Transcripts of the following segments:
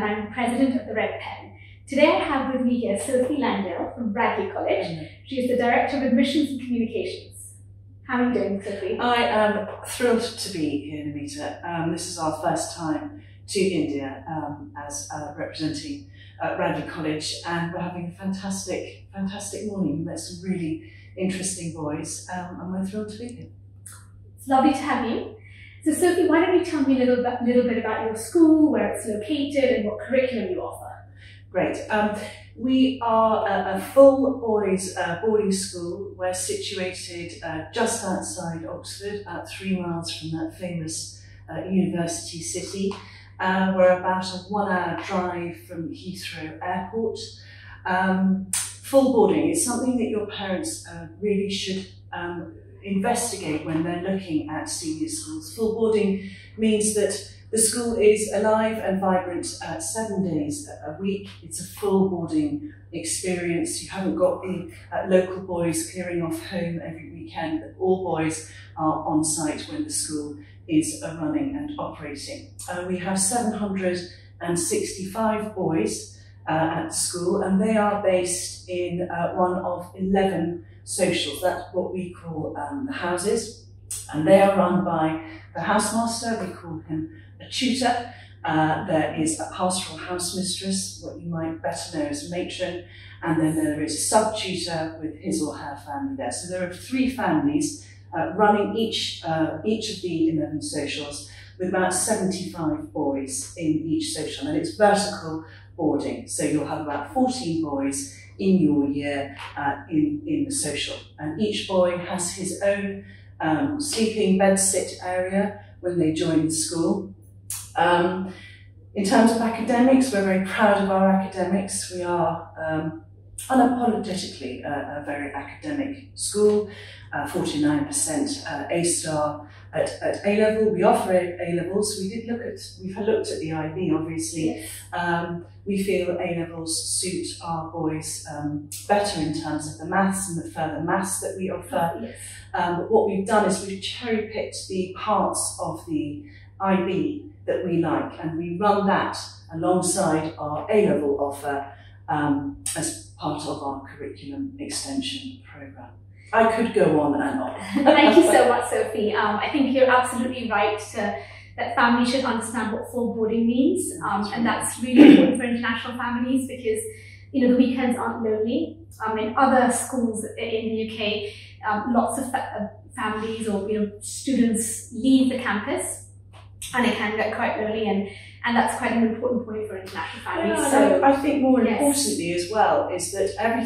I'm president of the Red Pen. Today I have with me here Sophie Landale from Bradley College. She is the Director of Admissions and Communications. How are you doing, Sophie? I am thrilled to be here, Namita. This is our first time to India as representing Bradley College, and we're having a fantastic morning. We met some really interesting boys, and we're thrilled to be here. It's lovely to have you. So Sophie, why don't you tell me a little bit about your school, where it's located, and what curriculum you offer? Great. We are a full boys boarding school. We're situated just outside Oxford, about 3 miles from that famous university city. We're about a 1-hour drive from Heathrow Airport. Full boarding is something that your parents really should investigate when they're looking at senior schools. Full boarding means that the school is alive and vibrant 7 days a week. It's a full boarding experience. You haven't got the local boys clearing off home every weekend. All boys are on site when the school is running and operating. We have 765 boys at school, and they are based in one of 11 socials. That's what we call the houses, and they are run by the housemaster. We call him a tutor. There is a pastoral house mistress, what you might better know as a matron, and then there is a sub-tutor with his or her family there. So there are 3 families running each of the 11 socials, with about 75 boys in each social, and it's vertical boarding. So you'll have about 14 boys in your year in the social, and each boy has his own sleeping bed-sit area when they join the school. In terms of academics, we're very proud of our academics. We are unapologetically a very academic school, 49% A-star at A-level. We offer A-levels. We've looked at the IB, obviously. Yes. We feel A-levels suit our boys better in terms of the maths and the further maths that we offer. Yes. But what we've done is we've cherry-picked the parts of the IB that we like, and we run that alongside our A-level offer as part of our curriculum extension programme. I could go on and on. Thank you so much, Sophie. I think you're absolutely right that families should understand what full boarding means, and that's really important for international families, because the weekends aren't lonely. In other schools in the UK, lots of families or students leave the campus, and it can get quite lonely, and that's quite an important point for international families. Yeah, so I think more importantly as well is that every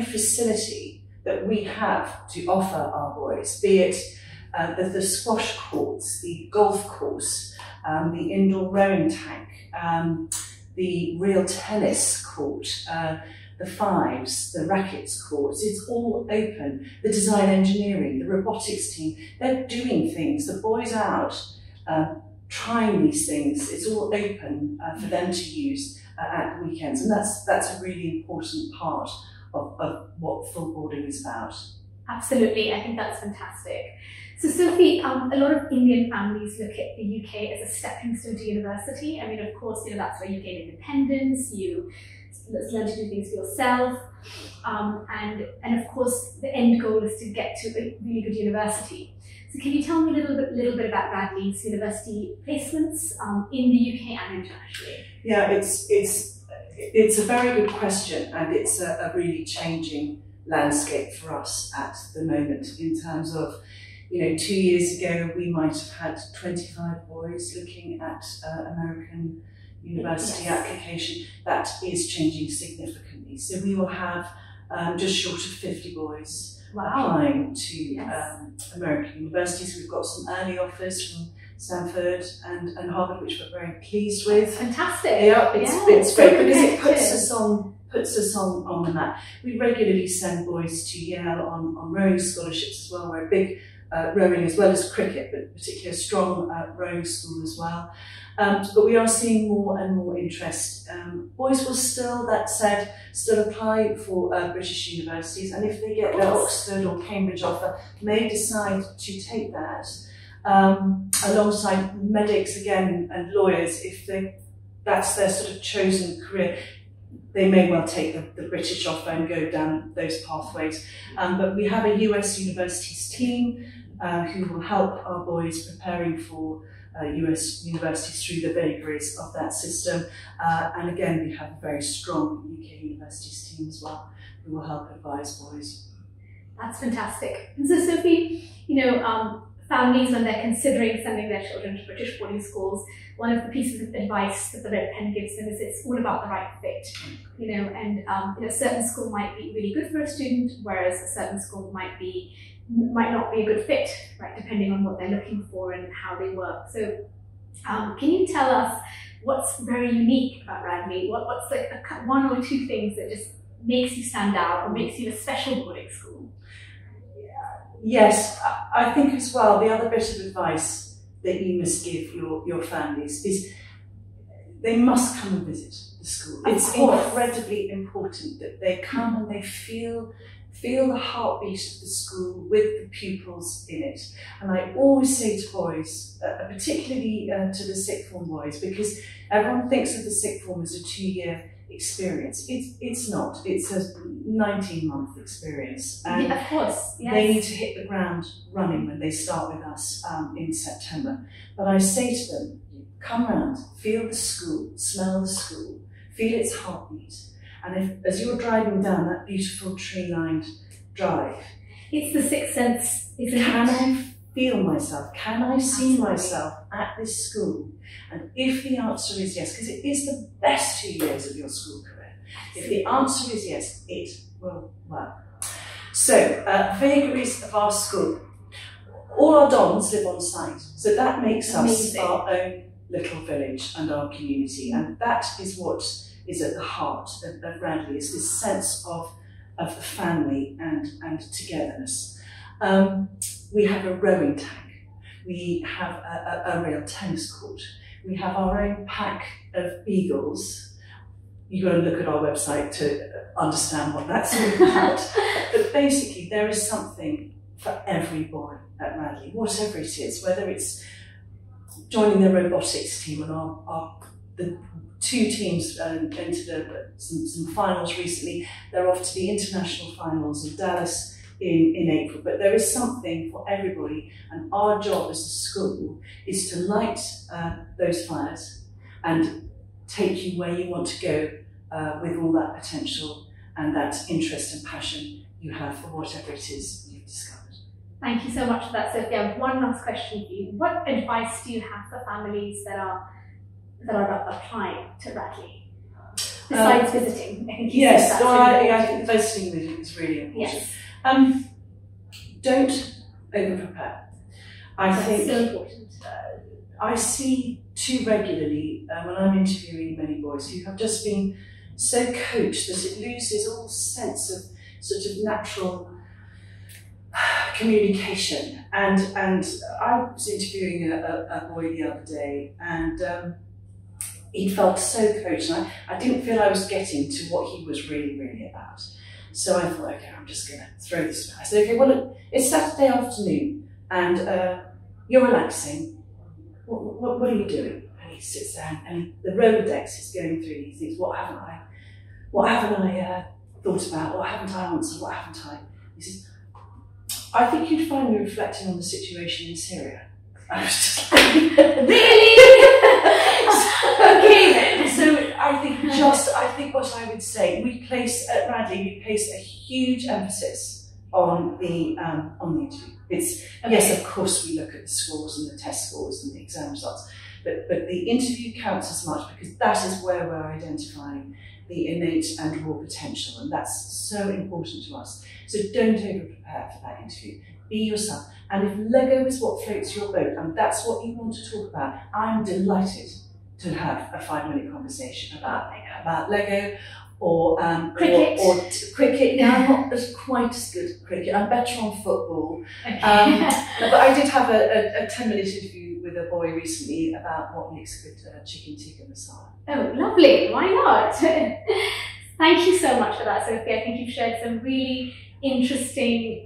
facility that we have to offer our boys, be it the squash courts, the golf course, the indoor rowing tank, the real tennis court, the fives, the rackets courts, it's all open. The design engineering, the robotics team, they're doing things. The boys are out trying these things. It's all open for them to use at the weekends, and that's a really important part of what full boarding is about. Absolutely, I think that's fantastic. So Sophie, a lot of Indian families look at the UK as a stepping stone to university. I mean, of course, that's where you gain independence, you learn to do things for yourself, and of course, the end goal is to get to a really good university. So can you tell me a little bit about Bradley's university placements in the UK and internationally? Yeah, it's a very good question, and it's a really changing landscape for us at the moment in terms of, 2 years ago we might have had 25 boys looking at American university application. That is changing significantly. So we will have just short of 50 boys applying to American universities. We've got some early offers from Stanford and Harvard, which we're very pleased with. Fantastic. Yeah, it's great because it puts us on the map. We regularly send boys to Yale on rowing scholarships as well. We're a big rowing as well as cricket, but particularly a strong rowing school as well. But we are seeing more and more interest. Boys will still apply for British universities, and if they get their Oxford or Cambridge offer, may decide to take that alongside medics again and lawyers if they that's their sort of chosen career. They may well take the British offer and go down those pathways. But we have a US universities team who will help our boys preparing for US universities through the vagaries of that system. And again, we have a very strong UK universities team as well who will help advise boys. That's fantastic. And so, Sophie, families, when they're considering sending their children to British boarding schools, one of the pieces of advice that the Red Pen gives them is it's all about the right fit. A certain school might be really good for a student, whereas a certain school might not be a good fit, right, depending on what they're looking for and how they work. So can you tell us what's very unique about Radley? What's like one or two things that just makes you stand out or makes you a special boarding school? Yes, I think as well, the other bit of advice that you must give your families is they must come and visit the school. It's incredibly important that they come and they feel the heartbeat of the school with the pupils in it. And I always say to boys, particularly to the sixth form boys, because everyone thinks of the sixth form as a 2-year experience. It's not. It's a 19-month experience. And of course, yes. They need to hit the ground running when they start with us in September. But I say to them, come round, feel the school, smell the school, feel its heartbeat. And as you're driving down that beautiful tree-lined drive, it's the sixth sense, isn't it? Can I feel myself? Can I see myself at this school? And if the answer is yes, because it is the best 2 years of your school career, if the answer is yes, it will work. So, vagaries of our school. All our dons live on site, so that makes us our own little village and our community, and that is what is at the heart of Radley, is this sense of the family and togetherness. We have a rowing tank, we have a real tennis court, we have our own pack of beagles. You've got to look at our website to understand what that's all about. But basically, there is something for every boy at Radley, whatever it is, whether it's joining the robotics team, and the two teams entered some finals recently. They're off to the international finals in Dallas in April, but there is something for everybody, and our job as a school is to light those fires and take you where you want to go with all that potential and that interest and passion you have for whatever it is you've discovered. Thank you so much for that, Sophie. I have one last question for you. What advice do you have for families that are applying to Radley? Besides visiting, I think yes, I think visiting is really important. Yes. Don't over-prepare. That's so important. I see too regularly when I'm interviewing many boys who have just been so coached that it loses all sense of sort of natural communication. And I was interviewing a boy the other day, and he felt so coached, and I didn't feel I was getting to what he was really, really about. So I thought, okay, I'm just going to throw this back. I said, okay, well, look, it's Saturday afternoon, and you're relaxing. What are you doing? And he sits down, and the Rolodex is going through these things. What haven't I thought about? What haven't I answered? What haven't I? He says, I think you'd find me reflecting on the situation in Syria. I was just like, really? Okay then. So I think what I would say, at Radley, we place a huge emphasis on the interview. It's yes, of course, we look at the scores and the test scores and the exam results, but the interview counts as much, because that is where we're identifying the innate and raw potential, and that's so important to us. So don't over-prepare for that interview. Be yourself. And if Lego is what floats your boat, and that's what you want to talk about, I'm delighted to have a 5-minute conversation about Lego or cricket. Or cricket. Now, I'm not quite as good at cricket. I'm better on football. Okay. But I did have a 10-minute interview with a boy recently about what makes a good chicken tikka masala. Oh, lovely. Why not? Thank you so much for that, Sophie. I think you've shared some really interesting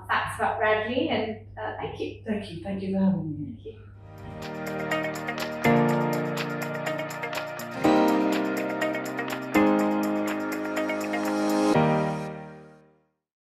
facts about Radley, and thank you. Thank you for having me. Thank you.